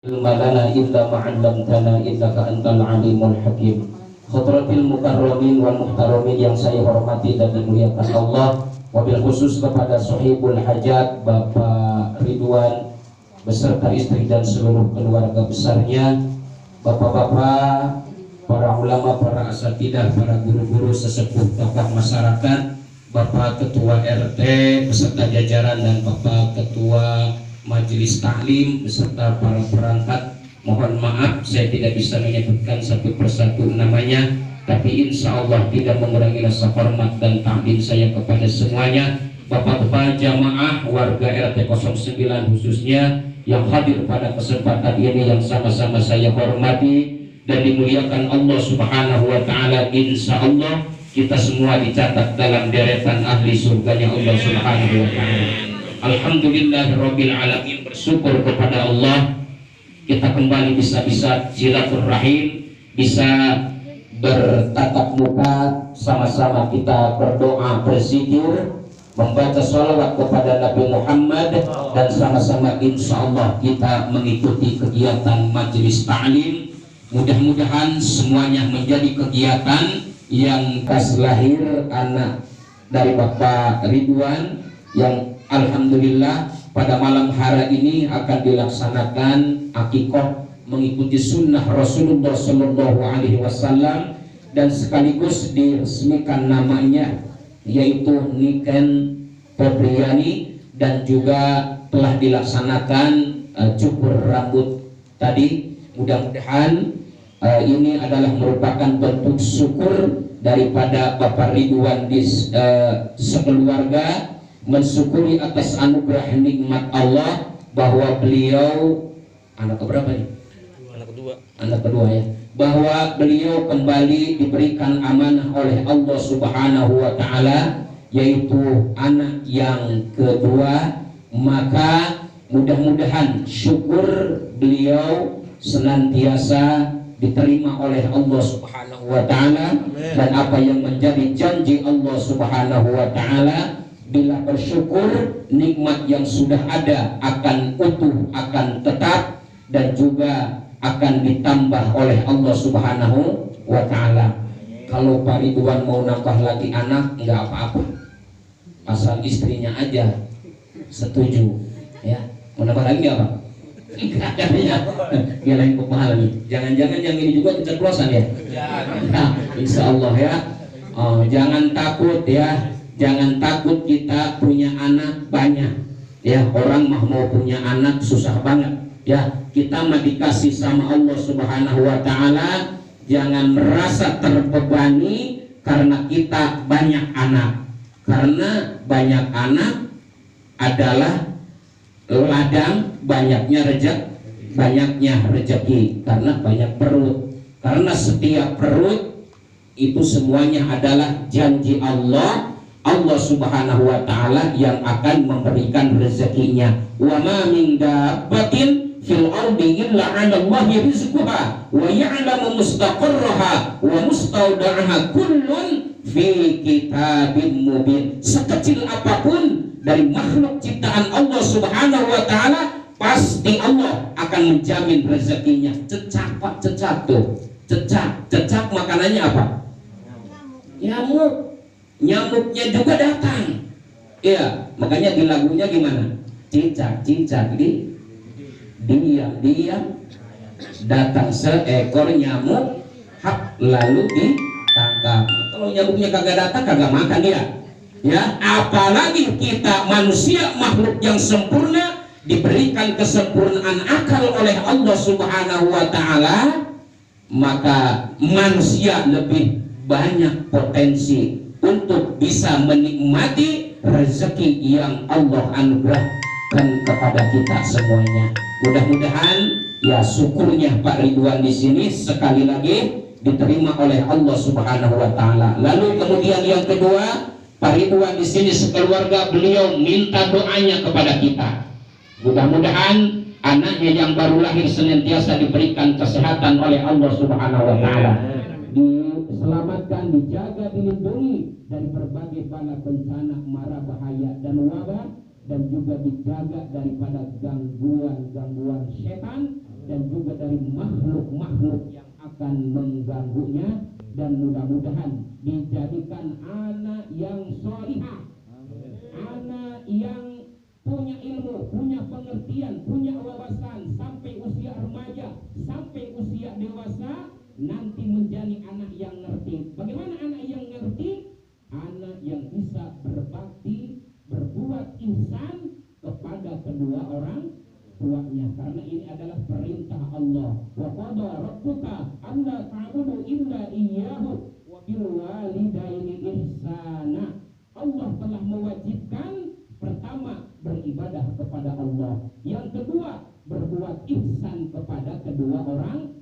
ilma lana illa ma'allamtana innaka antal alimul hakim. Khadratil mukarramin wal muhtaramin yang saya hormati dan dimuliakan Allah, wabil khusus kepada sahibul hajat Bapak Ridwan beserta istri dan seluruh keluarga besarnya, bapak-bapak, para ulama, para asatidah, para guru-guru, sesepuh tokoh masyarakat, Bapak Ketua RT beserta jajaran dan Bapak Ketua Majelis Taklim beserta para perangkat. Mohon maaf saya tidak bisa menyebutkan satu persatu namanya, tapi insya Allah tidak mengurangi rasa hormat dan takdim saya kepada semuanya. Bapak-bapak jamaah warga RT 09 khususnya yang hadir pada kesempatan ini yang sama-sama saya hormati dan dimuliakan Allah Subhanahu wa taala. Insya Allah kita semua dicatat dalam deretan ahli surganya Allah Subhanahu wa taala. Alhamdulillahirabbil alamin, bersyukur kepada Allah kita kembali bisa silaturahim, bisa bertatap muka, sama-sama kita berdoa, berzikir, membaca sholawat kepada Nabi Muhammad, dan sama-sama insya Allah kita mengikuti kegiatan majelis ta'lim. Mudah-mudahan semuanya menjadi kegiatan yang pas lahir anak dari Bapak Ridwan yang alhamdulillah pada malam hari ini akan dilaksanakan akikah mengikuti sunnah Rasulullah Shallallahu Alaihi Wasallam, dan sekaligus diresmikan namanya yaitu Niken Febriani, dan juga telah dilaksanakan cukur rambut tadi. Mudah-mudahan ini adalah merupakan bentuk syukur daripada Bapak Ridwan di sekeluarga, mensyukuri atas anugerah nikmat Allah bahwa beliau anak keberapa nih? Anak kedua ya. Bahwa beliau kembali diberikan amanah oleh Allah Subhanahu wa taala yaitu anak yang kedua, maka mudah-mudahan syukur beliau senantiasa diterima oleh Allah Subhanahu wa taala, dan apa yang menjadi janji Allah Subhanahu wa taala, bila bersyukur nikmat yang sudah ada akan utuh, akan tetap, dan juga akan ditambah oleh Allah Subhanahu wa taala. Kalau Pak Ridwan mau nambah lagi anak enggak apa-apa, asal istrinya aja setuju ya. Mau nambah lagi enggak, Pak? Enggak katanya. Dia lain kepala nih. Jangan-jangan yang ini juga keceplosan ya? Nah, insya Allah ya. Jangan takut ya. Jangan takut kita punya anak banyak ya. Orang mah mau punya anak susah banget ya. Kita mah dikasih sama Allah Subhanahu wa taala. Jangan merasa terbebani karena kita banyak anak, karena banyak anak adalah ladang banyaknya rezeki, karena banyak perut. Karena setiap perut itu semuanya adalah janji Allah Subhanahu wa taala yang akan memberikan rezekinya. Wa ma min dabbatin fil ardi illa 'ala Allahi rizquha wa ya'lamu mustaqarraha wa mustawda'aha kullun fi kitabim mubin. Sekecil apapun dari makhluk ciptaan Allah Subhanahu wa taala, pasti Allah akan menjamin rezekinya. Cecak Pak, cecak tuh. Cecak makanannya apa? Nyamuk. Nyamuknya juga datang. Iya, makanya di lagunya gimana? Cicak diam datang seekor nyamuk, hap lalu ditangkap. Kalau nyamuknya kagak datang, kagak makan dia. Ya, apalagi kita manusia makhluk yang sempurna, diberikan kesempurnaan akal oleh Allah Subhanahu wa taala, maka manusia lebih banyak potensi untuk bisa menikmati rezeki yang Allah anugerahkan kepada kita semuanya. Mudah-mudahan ya syukurnya Pak Ridwan di sini sekali lagi diterima oleh Allah Subhanahu wa taala. Lalu kemudian yang kedua, Pak Ridwan di sini sekeluarga beliau minta doanya kepada kita. Mudah-mudahan anaknya yang baru lahir senantiasa diberikan kesehatan oleh Allah Subhanahu wa taala, diselamatkan, dijaga, dilindungi dari berbagai bala bencana, mara bahaya dan wabah, dan juga dijaga daripada gangguan-gangguan setan dan juga dari makhluk-makhluk yang akan mengganggunya, dan mudah-mudahan dijadikan anak yang solihah, anak yang punya ilmu, punya pengertian, punya wawasan sampai usia remaja, sampai usia dewasa, nanti menjadi anak yang ngerti. Bagaimana anak yang ngerti? Anak yang bisa berbakti, berbuat ihsan kepada kedua orang tuanya, karena ini adalah perintah Allah. Wa qada rabbuka alla ta'budu illa iyyahu wa bil walidaini ihsana. Allah telah mewajibkan, pertama beribadah kepada Allah, yang kedua berbuat ihsan kepada kedua orang.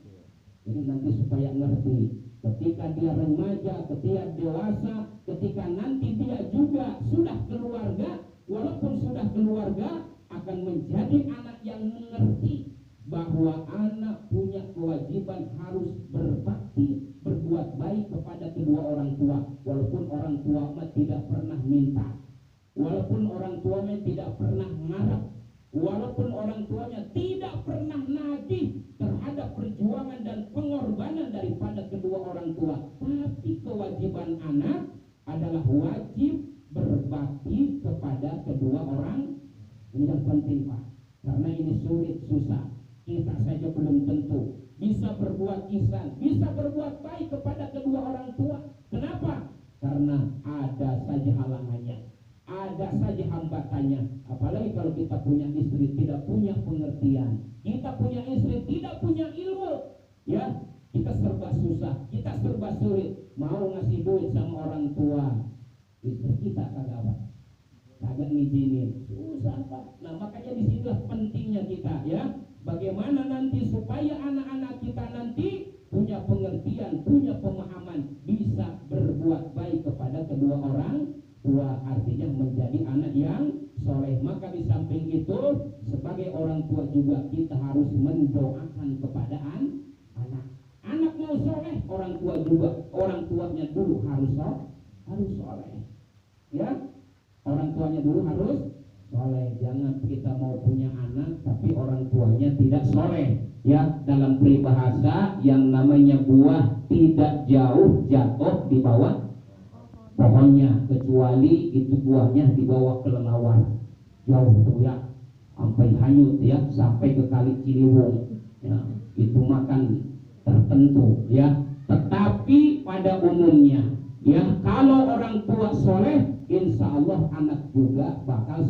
Ini nanti supaya ngerti, ketika dia remaja, ketika dewasa, ketika nanti dia juga sudah keluarga, walaupun sudah keluarga, akan menjadi anak yang mengerti bahwa anak punya kewajiban harus berbakti, berbuat baik kepada kedua orang tua, walaupun orang tua tidak pernah minta, walaupun orang tuanya tidak pernah ngarap, walaupun orang tuanya tidak pernah nagih terhadap perjuangan dan pengorbanan daripada kedua orang tua, tapi kewajiban anak adalah wajib berbakti kepada kedua orang. Ini yang penting, Pak, karena ini sulit, susah, kita saja belum tentu bisa berbuat ihsan, bisa berbuat baik kepada kedua orang tua. Kenapa? Karena ada saja halangannya, ada saja hambatannya. Apalagi kalau kita punya istri tidak punya pengertian, kita punya istri tidak punya ilmu, ya kita serba susah, kita serba sulit. Mau ngasih duit sama orang tua, istri kita kagak ngizinin, susah, Pak. Nah makanya disinilah pentingnya kita, ya, bagaimana nanti supaya anak-anak kita nanti punya pengertian, punya pemahaman, bisa berbuat baik kepada kedua orang tua, artinya menjadi anak yang soleh. Maka di samping itu, sebagai orang tua juga kita harus mendoakan kepada anak. Anak mau soleh, orang tua juga, orang tuanya dulu harus soleh, ya. Orang tuanya dulu harus soleh. Jangan kita mau punya anak tapi orang tuanya tidak soleh, ya. Dalam peribahasa yang namanya buah tidak jauh jatuh di bawah pohonnya, kecuali itu buahnya dibawa kelelawar jauh tuh, ya, sampai hanyut, ya, sampai ke Kali Ciliwung, ya, itu makan tertentu, ya. Tetapi pada umumnya, ya, kalau orang tua soleh, insya Allah anak juga bakal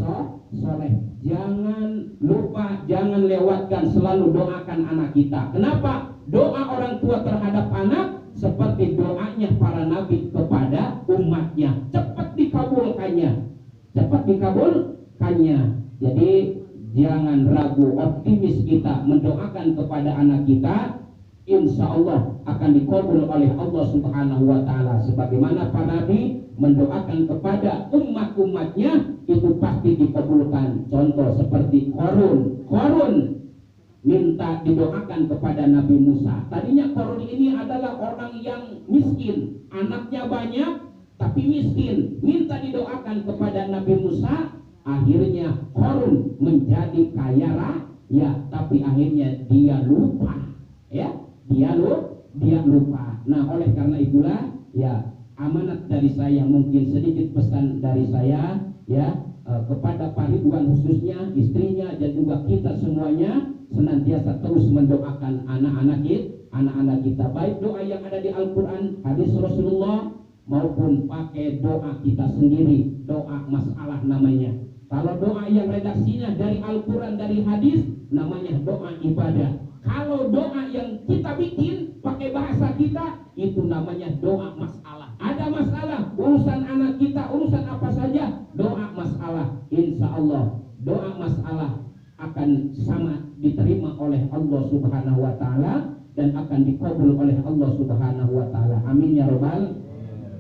soleh. Jangan lupa, jangan lewatkan, selalu doakan anak kita. Kenapa? Doa orang tua terhadap anak seperti doanya para nabi kepada umatnya, cepat dikabulkannya, cepat dikabulkannya. Jadi jangan ragu, optimis kita mendoakan kepada anak kita, insya Allah akan dikabul oleh Allah Subhanahu wa Ta'ala. Sebagaimana para nabi mendoakan kepada umat-umatnya, itu pasti dikabulkan. Contoh seperti Qarun minta didoakan kepada Nabi Musa. Tadinya Qarun ini adalah orang yang miskin, anaknya banyak tapi miskin, minta didoakan kepada Nabi Musa. Akhirnya Qarun menjadi kaya raya, tapi akhirnya dia lupa, ya, dia lupa. Nah, oleh karena itulah, ya, amanat dari saya, mungkin sedikit pesan dari saya, ya, kepada Pak Ridwan khususnya, istrinya, dan juga kita semuanya, senantiasa terus mendoakan anak-anak kita, baik doa yang ada di Al-Quran, hadis Rasulullah, maupun pakai doa kita sendiri, doa masalah namanya. Kalau doa yang redaksinya dari Al-Quran, dari hadis, namanya doa ibadah. Kalau doa yang kita bikin pakai bahasa kita, itu namanya doa masalah. Ada masalah, urusan anak kita, urusan apa saja, doa masalah. Insya Allah doa masalah akan sama diterima oleh Allah Subhanahu wa Ta'ala dan akan dikabul oleh Allah Subhanahu wa Ta'ala. Amin ya robbal.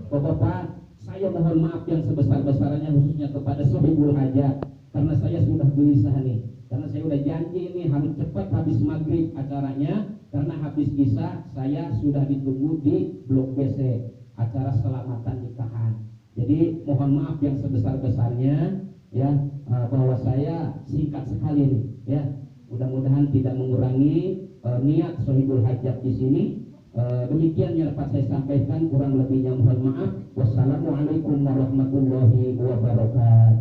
Bapak, saya mohon maaf yang sebesar-besarnya khususnya kepada Sohibul Hajat, karena saya sudah gelisah nih, karena saya sudah janji ini harus cepat habis maghrib acaranya, karena habis isya saya sudah ditunggu di Blok BC, acara selamatan nikahan. Jadi mohon maaf yang sebesar-besarnya, ya, bahwa saya singkat sekali nih ya, mudah-mudahan tidak mengurangi niat Sohibul Hajat di sini. Demikian yang dapat saya sampaikan, kurang lebihnya mohon maaf. Wassalamualaikum warahmatullahi wabarakatuh.